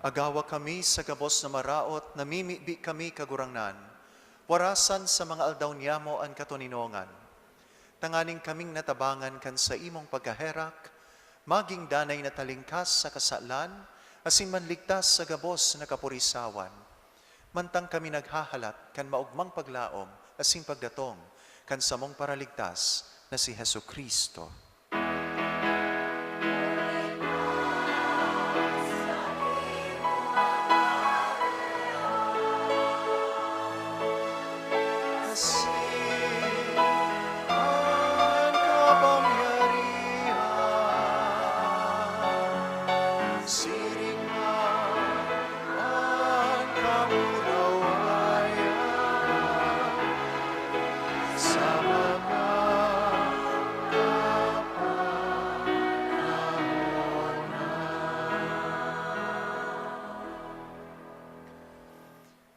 Agawa kami sa gabos na maraot, namimibi kami kagurangnan, warasan sa mga aldaw niyamo ang katuninongan. Tanganing kaming natabangan kan sa imong pagkaherak, maging danay na talingkas sa kasalan, asin manligtas sa gabos na kapurisawan. Mantang kami naghahalat kan maugmang paglaom, asin pagdatong, kan samong paraligtas na si Hesu Kristo.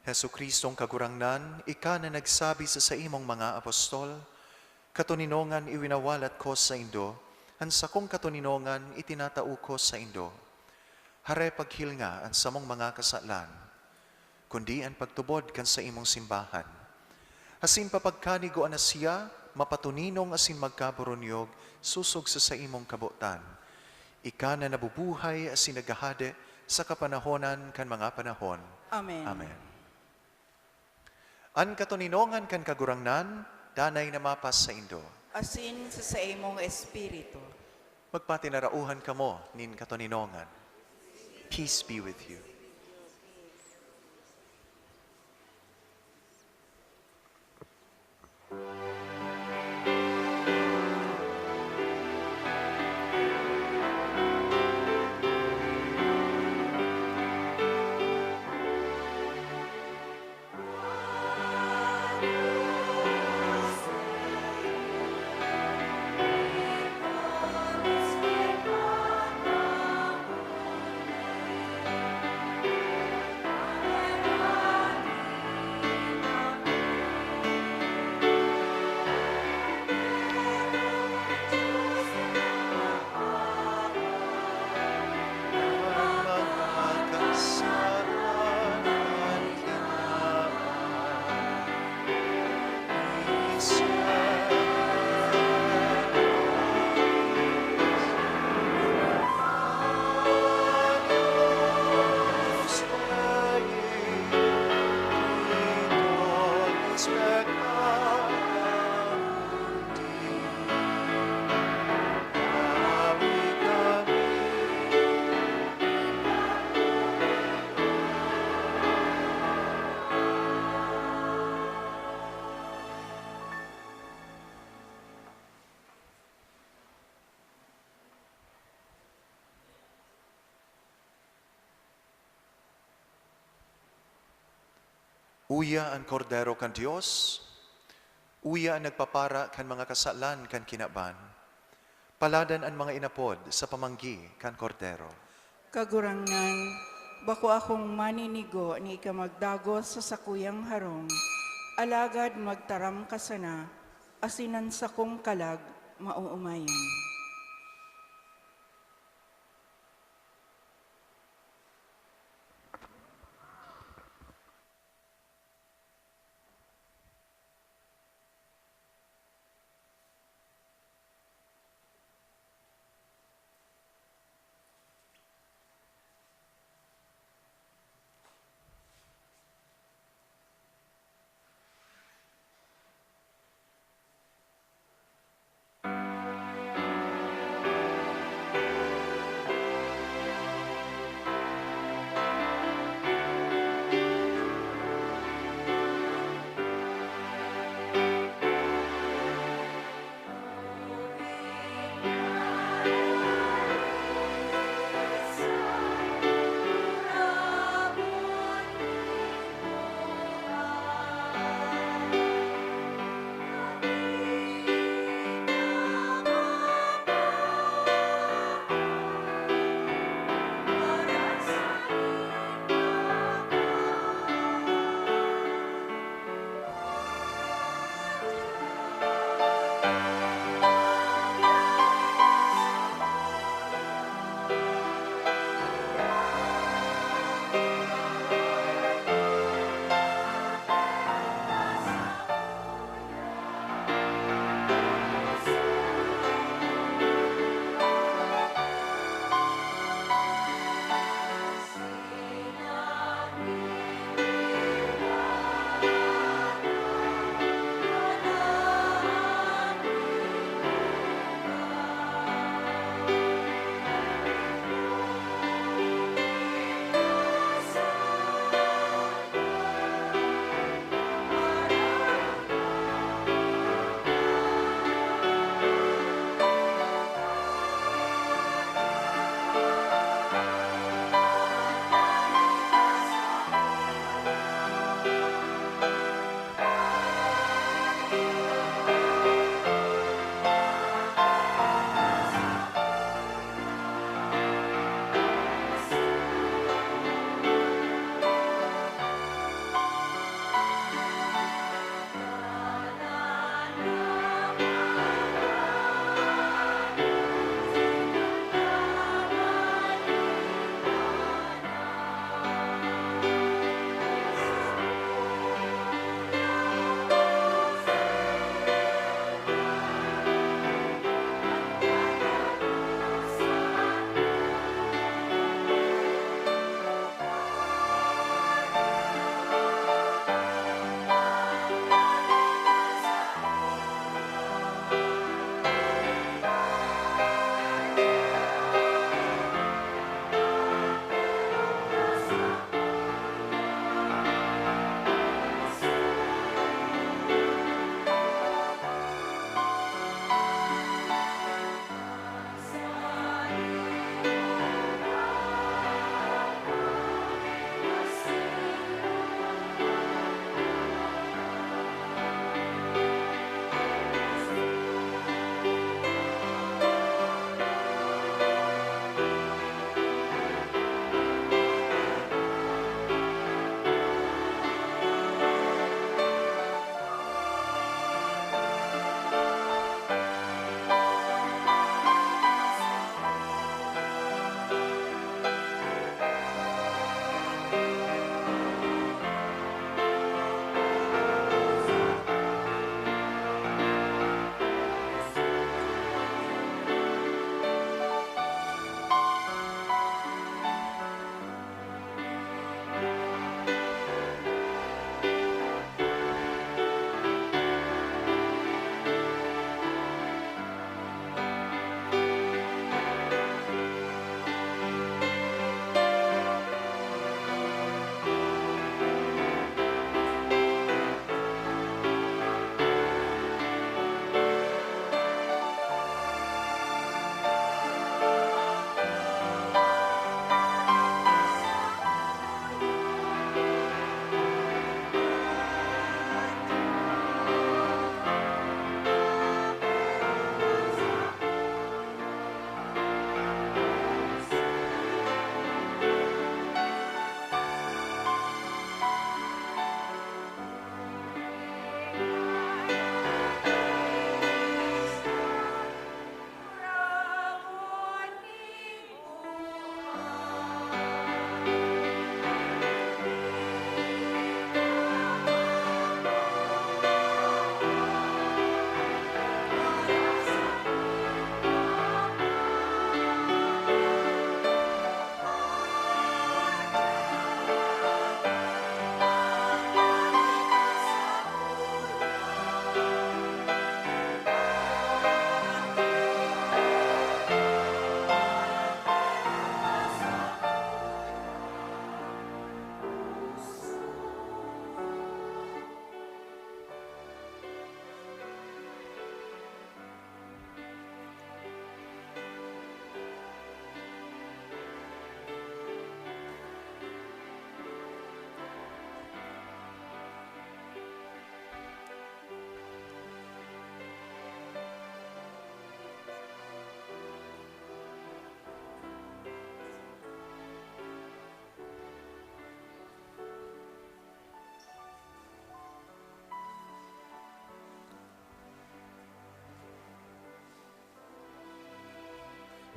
Hesu Kristong kagurangnan, ika na nagsabi sa imong mga apostol, katuninongan iwinawalat ko sa indo, hansa kong katuninongan itinatao ko sa indo. Hare paghil nga ang samong mga kasalan, kundi ang pagtubod kan sa imong simbahan. Asin papagkanigo na siya, mapatuninong asin magkaburunyog, susog sa imong kabutan. Ika na nabubuhay asin nagahade sa kapanahonan kan mga panahon. Amen. Amen. An katuninongan kan kagurangnan, danay na mapas sa indo. Asin sa imong espiritu. Magpatinarauhan kamo nin katuninongan. Peace be with you. Uya ang kordero kan Dios, uya ang nagpapara kan mga kasalan kan kinaban, paladan ang mga inapod sa pamanggi kan kordero. Kagurangnan, bako akong maninigo ni ika magdagos sa sakuyang harong, alagad magtaram ka sana, asinan sa kong kalag, mauumayan.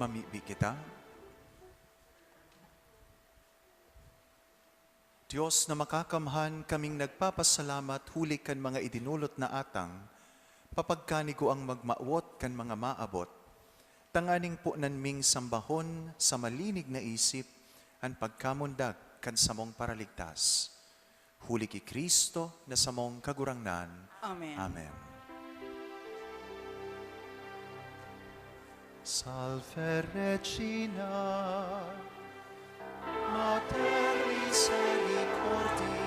Mamibi kita. Diyos na makakamhan, kaming nagpapasalamat huli kan mga idinulot na atang, papagkanigo ang magmaawot kan mga maabot. Tanganing po nanming sambahon sa malinig na isip, ang pagkamundag kan samong paraligtas. Huli ki Kristo na samong kagurangnan. Amen. Amen. Salve Regina, Mater Misericordiae,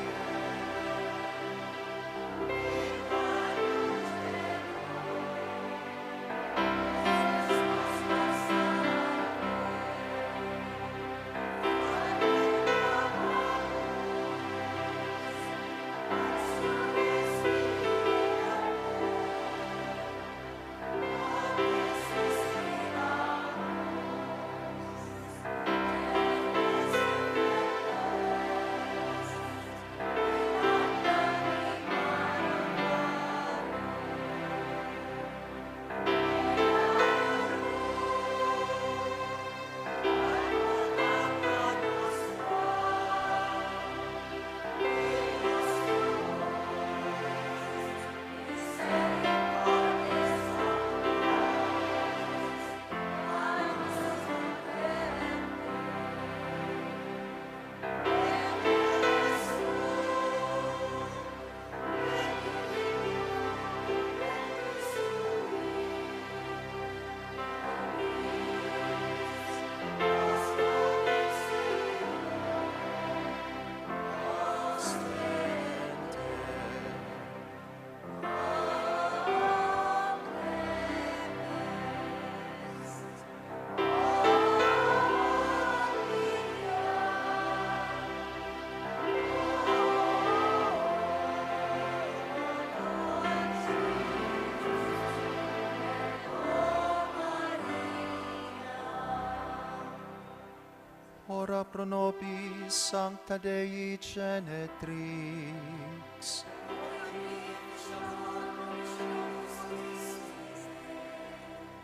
Ora pro nobis Sancta Dei Genetrix.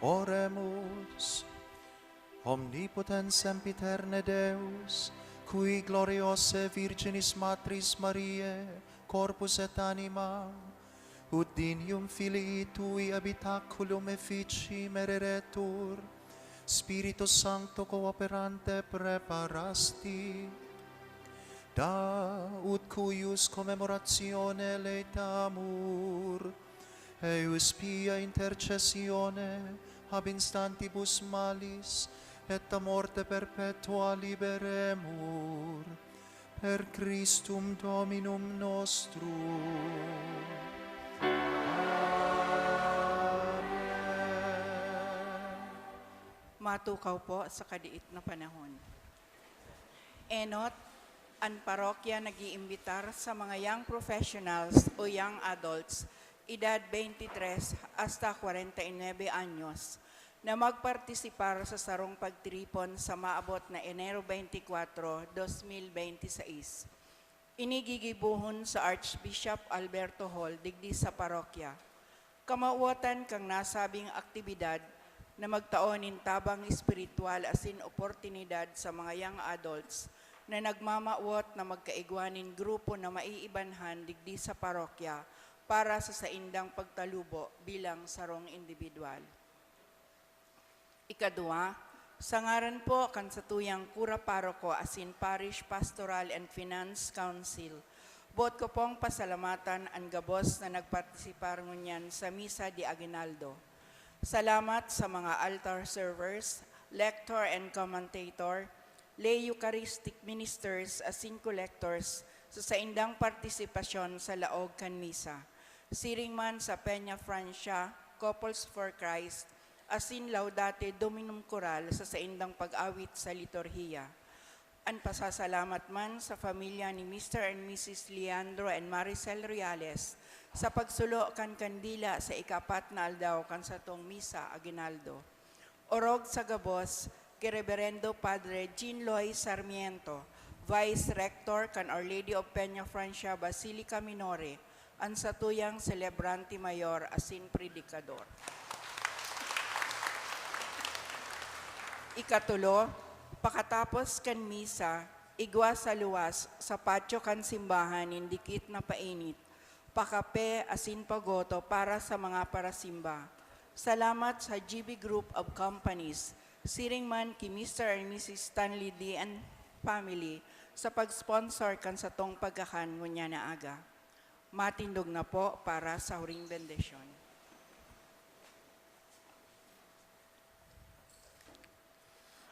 Oremus. Omnipotens sempiterne Deus, cui gloriose Virginis Matris Mariae, corpus et anima, ut dinium Filii Tui habitaculum effici mereretur, Spiritus Sancto cooperante preparasti, da ut cuius commemoratione leitamur, eius pia intercessione ab instantibus malis et a morte perpetua liberemur, per Christum Dominum nostrum. Matukaw po sa kadiit na panahon. Enot, ang parokya nag-iimbitar sa mga young professionals o young adults, edad 23 hasta 49 anyos, na magpartisipar sa sarong pagtiripon sa maabot na Enero 24, 2026. Inigigibuhon sa Archbishop Alberto Hall, digdi sa parokya. Kamauwatan kang nasabing aktibidad na magtaonin tabang espiritual asin oportunidad sa mga young adults na nagmamawot na magkaigwanin grupo na maiibanhan digdi sa parokya para sa saindang pagtalubo bilang sarong individual. Ikadua, sa ngaran po kan sa tuyang kura paroko asin Parish Pastoral and Finance Council, bot ko pong pasalamatan ang gabos na nagpartisipar ngunyan sa Misa de Aguinaldo. Salamat sa mga altar servers, lector and commentator, lay Eucharistic ministers asin collectors sa saindang partisipasyon sa laog kan misa. Siring man sa Peña Francia, Couples for Christ, asin Laudate Dominum Choral sa saindang pag-awit sa liturhiya. Ang pasasalamat man sa pamilya ni Mr. and Mrs. Leandro and Maricel Reales sa pagsulo kan kandila sa ikapat na aldaw kan sa tong Misa Aguinaldo. Orog sa gabos, kay Reverendo Padre Jean Loy Sarmiento, Vice Rector kan Our Lady of Peña Francia Basilica Minore, ang satuyang Celebrante Mayor asin Predicador. Ikatulo, pakatapos kan misa, igwa sa luwas sa patio kan simbahan indikit na painit, pakape asin pagoto para sa mga parasimba. Salamat sa GB Group of Companies, siringman ki Mr. and Mrs. Stanley D. and family sa pag-sponsor kan sa tong pagkakan ngunya na aga. Matindog na po para sa huring bendisyon.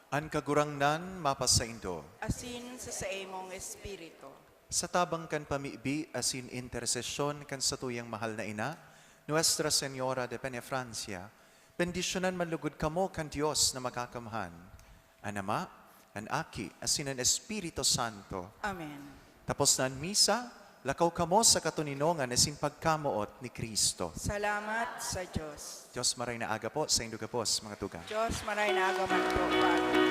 An kagurangnan mapasaindo. Asin sa imong espiritu. Sa tabang kan pamibi asin intersesyon kan sa tuyang mahal na ina, Nuestra Señora de Penefrancia, bendisyonan manlugod kamo kan Diyos na makakamhan. An Ama, an Aki, asin an Espiritu Santo. Amen. Tapos na ang misa, lakaw kamo sa katuninongan asin pagkamuot ni Kristo. Salamat sa Diyos. Diyos maray na aga po sa Indogapos, mga tugang. Diyos maray na agaman po.